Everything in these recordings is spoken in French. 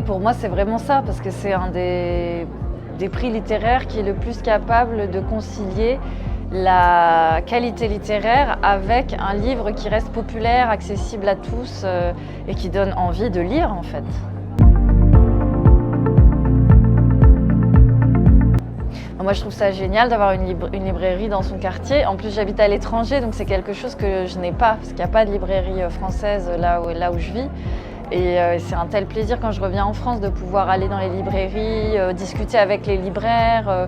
pour moi, c'est vraiment ça, parce que c'est un des prix littéraires qui est le plus capable de concilier la qualité littéraire avec un livre qui reste populaire, accessible à tous et qui donne envie de lire, en fait. Moi, je trouve ça génial d'avoir une librairie dans son quartier. En plus, j'habite à l'étranger, donc c'est quelque chose que je n'ai pas, parce qu'il n'y a pas de librairie française là où je vis. Et c'est un tel plaisir quand je reviens en France de pouvoir aller dans les librairies, discuter avec les libraires.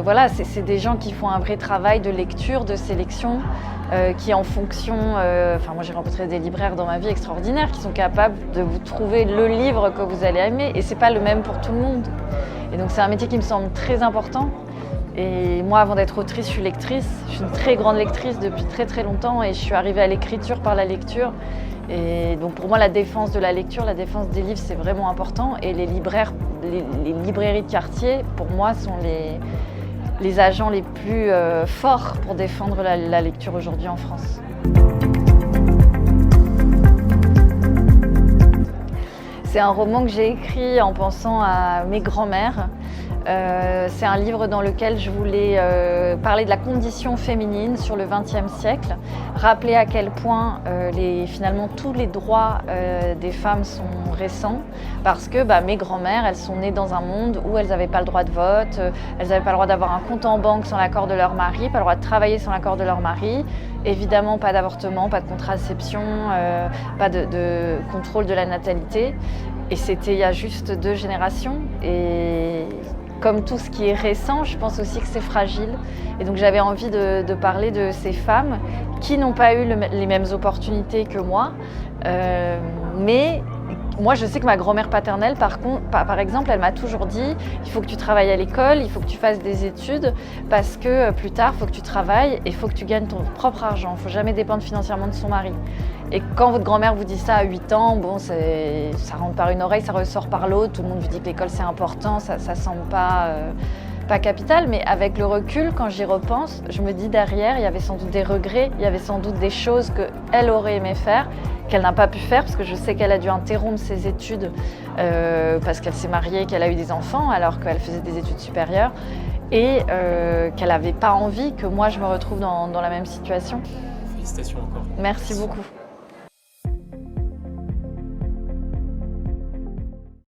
Voilà, c'est des gens qui font un vrai travail de lecture, de sélection, qui en fonction... moi j'ai rencontré des libraires dans ma vie extraordinaires qui sont capables de vous trouver le livre que vous allez aimer. Et c'est pas le même pour tout le monde. Et donc c'est un métier qui me semble très important. Et moi, avant d'être autrice, je suis lectrice. Je suis une très grande lectrice depuis très très longtemps et je suis arrivée à l'écriture par la lecture. Et donc pour moi, la défense de la lecture, la défense des livres, c'est vraiment important. Et les librairies de quartier, pour moi, sont les agents les plus forts pour défendre la lecture aujourd'hui en France. C'est un roman que j'ai écrit en pensant à mes grands-mères. C'est un livre dans lequel je voulais parler de la condition féminine sur le XXe siècle, rappeler à quel point finalement tous les droits des femmes sont récents, parce que mes grands-mères, elles sont nées dans un monde où elles n'avaient pas le droit de vote, elles n'avaient pas le droit d'avoir un compte en banque sans l'accord de leur mari, pas le droit de travailler sans l'accord de leur mari, évidemment pas d'avortement, pas de contraception, pas de contrôle de la natalité. Et c'était il y a juste 2 générations. Et comme tout ce qui est récent, je pense aussi que c'est fragile. Et donc j'avais envie de parler de ces femmes qui n'ont pas eu les mêmes opportunités que moi. Mais moi, je sais que ma grand-mère paternelle, par exemple, elle m'a toujours dit « il faut que tu travailles à l'école, il faut que tu fasses des études, parce que plus tard, il faut que tu travailles et il faut que tu gagnes ton propre argent. Il ne faut jamais dépendre financièrement de son mari. » Et quand votre grand-mère vous dit ça à 8 ans, bon, ça rentre par une oreille, ça ressort par l'autre, tout le monde vous dit que l'école c'est important, ça semble pas capital, mais avec le recul, quand j'y repense, je me dis derrière, il y avait sans doute des regrets, il y avait sans doute des choses qu'elle aurait aimé faire, qu'elle n'a pas pu faire, parce que je sais qu'elle a dû interrompre ses études parce qu'elle s'est mariée, qu'elle a eu des enfants alors qu'elle faisait des études supérieures, et qu'elle n'avait pas envie que moi je me retrouve dans la même situation. Félicitations encore. Merci beaucoup.